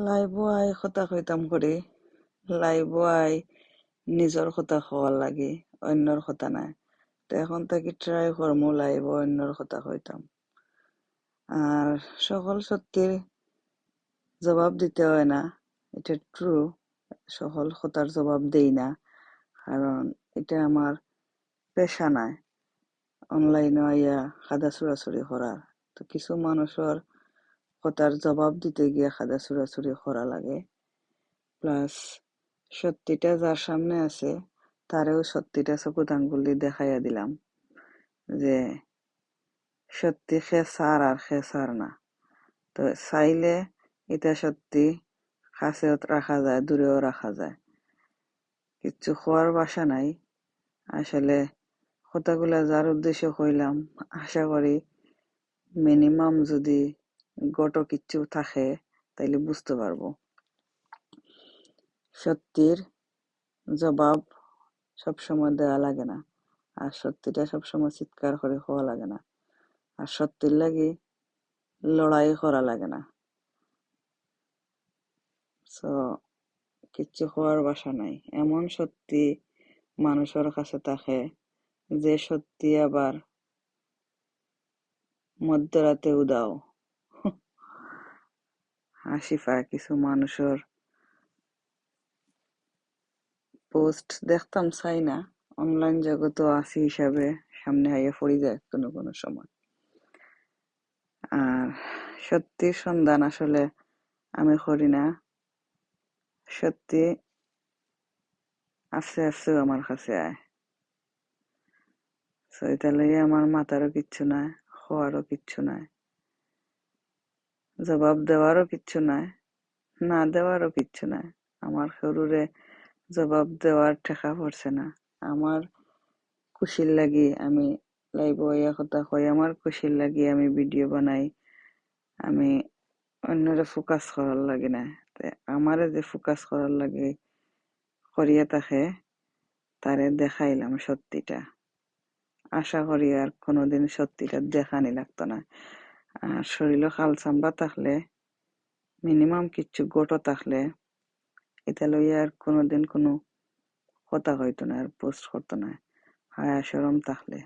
লাইব I কথা কইতাম করি লাইব আই নিজর কথা হওয়ার লাগি অন্যর কথা নাই। তো এখন থেকে ট্রাই করমু লাইব অন্যর কথা কইতাম। আর সকল সত্যির জবাব দিতে হয় না, এটা ট্রু। সকল কথার জবাব দেই না, কারণ এটা আমার পেশা নাই অনলাইনে আইয়া খাদা চুরাচুরি করার। তো কিছু মানুষের কথার জবাব দিতে গিয়ে খাদা চুরাচুরি করা লাগে। প্লাস সত্যিটা যার সামনে আছে তারেও সত্যিটা চকুত আঙ্গুল দিয়ে দেখাইয়া দিলাম যে সত্যি সে সার আর সে সার না। তো চাইলে এটা সত্যি কাছেও রাখা যায়, দূরেও রাখা যায়, কিচ্ছু খোয়ার বাসা নাই। আসলে কথাগুলা যার উদ্দেশ্যে কইলাম, আশা করি মিনিমাম যদি গটো কিচ্ছু থাকে তাইলে বুঝতে পারবো। সত্যির জবাব সবসময় দেওয়া লাগে না, আর সত্যিটা সবসময় চিৎকার করে হওয়া লাগে না, আর সত্যির লাগি লড়াই করা লাগে না। সো কিচ্ছু হওয়ার বাসা নাই। এমন সত্যি মানুষের কাছে থাকে যে সত্যি আবার মধ্যরাতে উদাও। হাসি পায় কিছু মানুষের পোস্ট দেখতাম, চাই না, অনলাইন জগৎ আছি হিসাবে সামনে হাইয়া পড়ি যায় কোনো কোনো সময়। আর সত্যির সন্ধান আসলে আমি করি না, সত্যি আস্তে আস্তে আমার কাছে আয়। সো এটা লইয়া আমার মাথারও কিচ্ছু নাই, হওয়ারও কিচ্ছু নাই, জবাব দেওয়ারও কিচ্ছু নাই, না দেওয়ারও কিচ্ছু নাই। আমার সরুরে জবাব দেওয়ার ঠেকা পড়ছে না। আমার খুশির লাগি আমি লাইভ হইয়া কথা কই, আমার খুশির লাগি আমি ভিডিও বানাই, আমি অন্যরে ফোকাস করার লাগে না। আমারে যে ফোকাস করার লাগে করিয়া থাকে তারে দেখাইলাম সত্যিটা। আশা করি আর কোনোদিন সত্যিটা দেখানি লাগতো না। আর শরীরে খাল চাম্বা থাকলে, মিনিমাম কিচ্ছু গোটো থাকলে, এটা লইয়া আর কোনোদিন কোনো কথা হইতো না, আর পোস্ট করতো না। হায়া শরম থাকলে